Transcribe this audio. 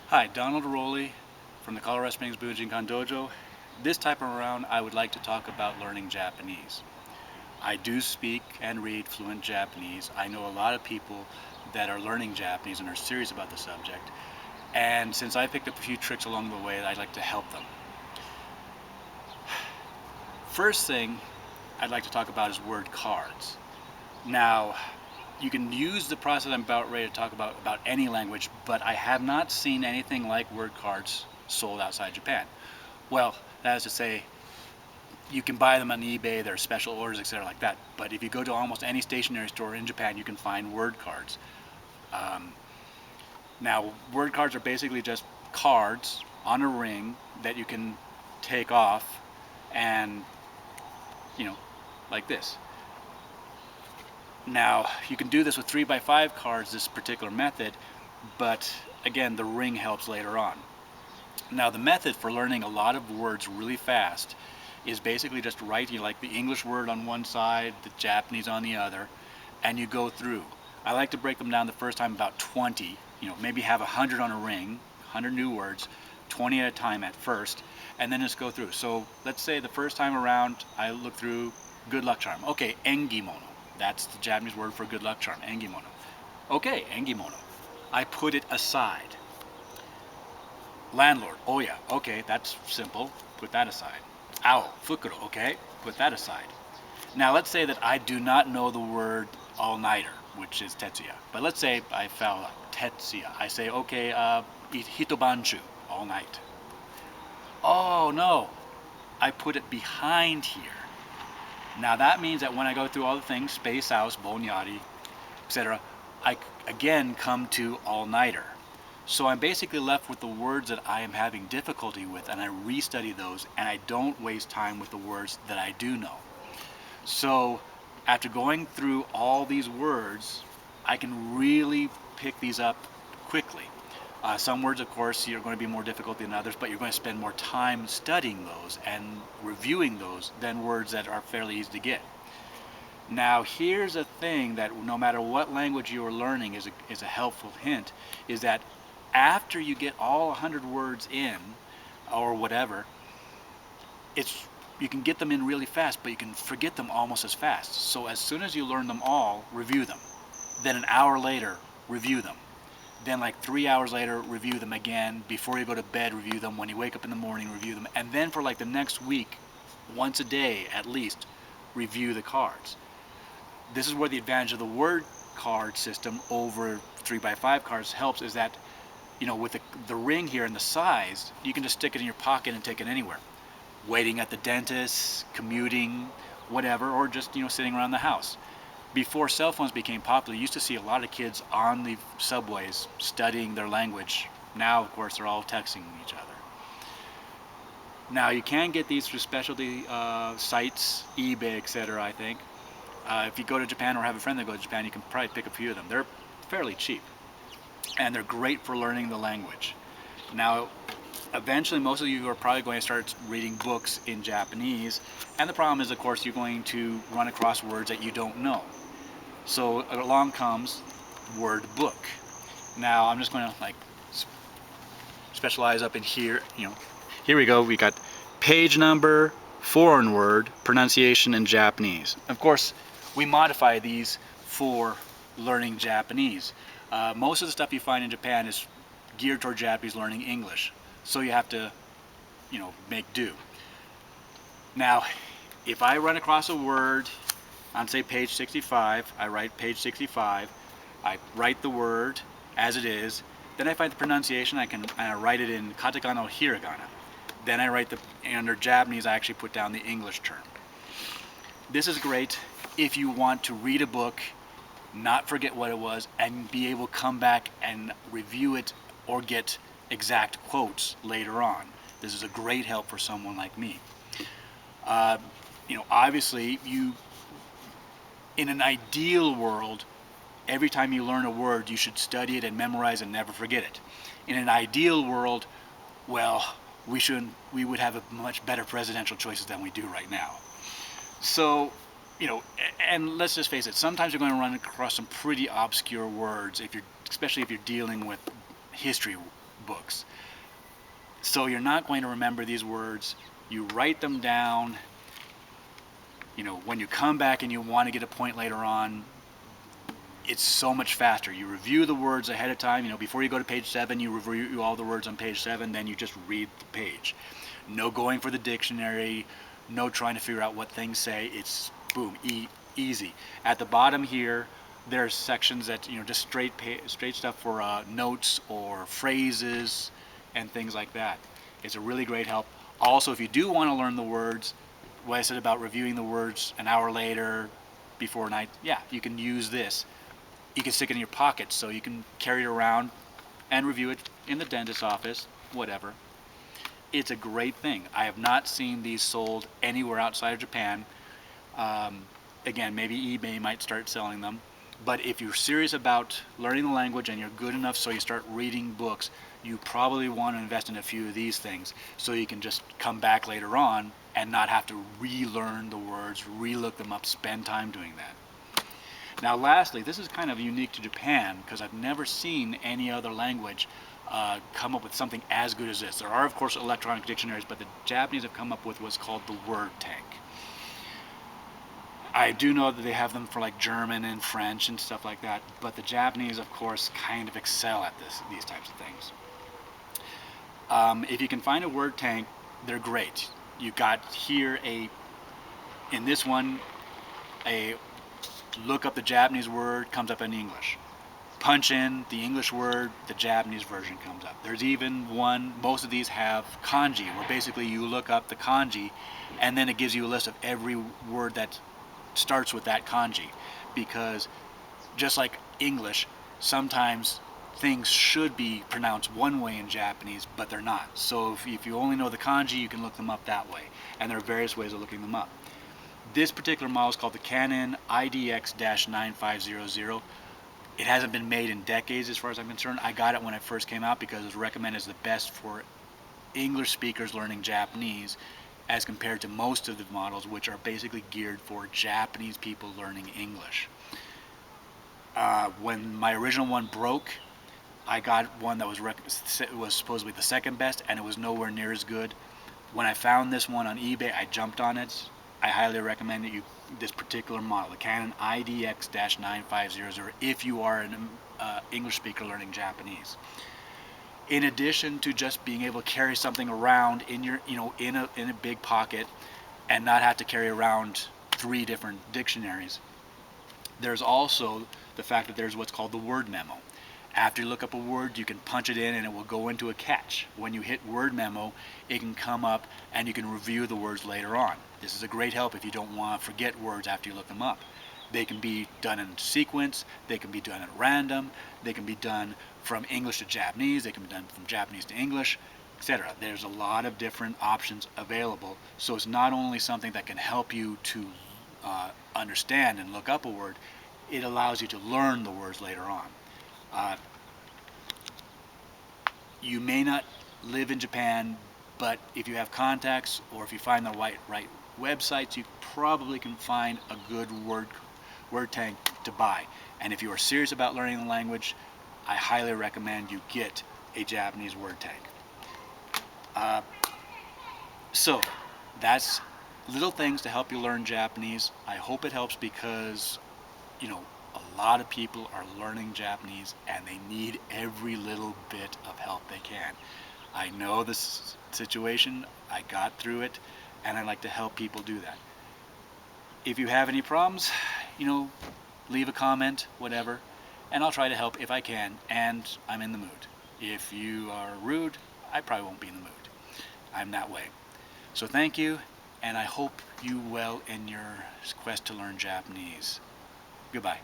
Hi, Donald Roley from the Colorado Springs Bujinkan Dojo. This time around, I would like to talk about learning Japanese. I do speak and read fluent Japanese. I know a lot of people that are learning Japanese and are serious about the subject. And since I picked up a few tricks along the way, I'd like to help them. First thing I'd like to talk about is word cards. Now, you can use the process I'm about ready to talk about any language, but I have not seen anything like word cards sold outside Japan. Well, that is to say, you can buy them on eBay, there are special orders, etc. like that. But if you go to almost any stationery store in Japan, you can find word cards. Um, Now, word cards are basically just cards on a ring that you can take off and, you know, like this. Now, you can do this with 3x5 cards, this particular method, but again, the ring helps later on. Now, the method for learning a lot of words really fast is basically just writing like the English word on one side, the Japanese on the other, and you go through. I like to break them down the first time about 20, maybe have 100 on a ring, 100 new words, 20 at a time at first, and then just go through. So let's say the first time around, I look through good luck charm. Okay, engimono. That's the Japanese word for good luck charm, engimono. Okay, engimono. I put it aside. Landlord, oh yeah, okay, that's simple, put that aside. Owl, fukuro, okay, put that aside. Now let's say that I do not know the word all-nighter, which is tetsuya, but let's say I found tetsuya. I say, okay, hitobanchu, all night. Oh no, I put it behind here. Now that means that when I go through all the things, space house, bonyari, etc., I again come to all-nighter. So I'm basically left with the words that I am having difficulty with, and I restudy those, and I don't waste time with the words that I do know. So after going through all these words, I can really pick these up quickly. Some words, of course, are going to be more difficult than others, but you're going to spend more time studying those and reviewing those than words that are fairly easy to get. Now, here's a thing that no matter what language you are learning is a helpful hint, is that after you get all 100 words in, or whatever, you can get them in really fast, but you can forget them almost as fast. So as soon as you learn them all, review them. Then an hour later, review them. Then like 3 hours later, review them again. Before you go to bed, review them. When you wake up in the morning, review them. And then for like the next week, once a day at least, review the cards. This is where the advantage of the word card system over 3x5 cards helps, is that with the ring here and the size, you can just stick it in your pocket and take it anywhere. Waiting at the dentist, commuting, whatever, or just sitting around the house. Before cell phones became popular, you used to see a lot of kids on the subways studying their language. Now, of course, they're all texting each other. Now, you can get these through specialty sites, eBay, etc., I think. If you go to Japan or have a friend that goes to Japan, you can probably pick a few of them. They're fairly cheap, and they're great for learning the language. Now, eventually, most of you are probably going to start reading books in Japanese, and the problem is, of course, you're going to run across words that you don't know. So along comes word book. Now, I'm just going to specialize up in here. Here we go. We got page number, foreign word, pronunciation, and Japanese. Of course, we modify these for learning Japanese. Most of the stuff you find in Japan is geared toward Japanese learning English. So you have to, make do. Now, if I run across a word on, say, page 65, I write page 65, I write the word as it is, then I find the pronunciation, I write it in katakana or hiragana. Then I write under Japanese, I actually put down the English term. This is great if you want to read a book, not forget what it was, and be able to come back and review it or get exact quotes later on. This is a great help for someone like me. Obviously, in an ideal world, every time you learn a word, you should study it and memorize and never forget it. In an ideal world, well, we would have a much better presidential choices than we do right now. So, and let's just face it, sometimes you're going to run across some pretty obscure words, especially if you're dealing with history books. So you're not going to remember these words. You write them down. When you come back and you want to get a point later on, it's so much faster. You review the words ahead of time. Before you go to page 7, you review all the words on page 7, then you just read the page. No going for the dictionary, no trying to figure out what things say. It's boom, easy. At the bottom here, there's sections that, just straight stuff for notes or phrases and things like that. It's a really great help. Also, if you do want to learn the words, what I said about reviewing the words an hour later, before night, yeah, you can use this. You can stick it in your pocket so you can carry it around and review it in the dentist's office, whatever. It's a great thing. I have not seen these sold anywhere outside of Japan. Again, maybe eBay might start selling them. But if you're serious about learning the language and you're good enough so you start reading books, you probably want to invest in a few of these things so you can just come back later on and not have to relearn the words, relook them up, spend time doing that. Now lastly, this is kind of unique to Japan because I've never seen any other language come up with something as good as this. There are, of course, electronic dictionaries, but the Japanese have come up with what's called the word tank. I do know that they have them for like German and French and stuff like that, but the Japanese, of course, kind of excel at these types of things. If you can find a word tank, they're great. You got here in this one, a look up the Japanese word, comes up in English. Punch in the English word, the Japanese version comes up. There's even one, most of these have kanji, where basically you look up the kanji and then it gives you a list of every word that starts with that kanji, because just like English, sometimes things should be pronounced one way in Japanese, but they're not. So if you only know the kanji, you can look them up that way, and there are various ways of looking them up. This particular model is called the Canon IDX-9500. It hasn't been made in decades as far as I'm concerned. I got it when it first came out because it was recommended as the best for English speakers learning Japanese, as compared to most of the models, which are basically geared for Japanese people learning English. When my original one broke, I got one that was supposedly the second best, and it was nowhere near as good. When I found this one on eBay, I jumped on it. I highly recommend that this particular model, the Canon IDX-9500, if you are an English speaker learning Japanese. In addition to just being able to carry something around in your, in a big pocket and not have to carry around 3 different dictionaries, there's also the fact that there's what's called the word memo. After you look up a word, you can punch it in and it will go into a catch. When you hit word memo, it can come up and you can review the words later on. This is a great help if you don't want to forget words after you look them up. They can be done in sequence, they can be done at random, they can be done from English to Japanese, they can be done from Japanese to English, etc. There's a lot of different options available, so it's not only something that can help you to understand and look up a word, it allows you to learn the words later on. You may not live in Japan, but if you have contacts or if you find the right websites, you probably can find a good word tank to buy. And if you are serious about learning the language, I highly recommend you get a Japanese word tank. So that's little things to help you learn Japanese. I hope it helps because, a lot of people are learning Japanese and they need every little bit of help they can. I know this situation, I got through it, and I like to help people do that. If you have any problems, leave a comment, whatever, and I'll try to help if I can, and I'm in the mood. If you are rude, I probably won't be in the mood. I'm that way. So thank you, and I hope you well in your quest to learn Japanese. Goodbye.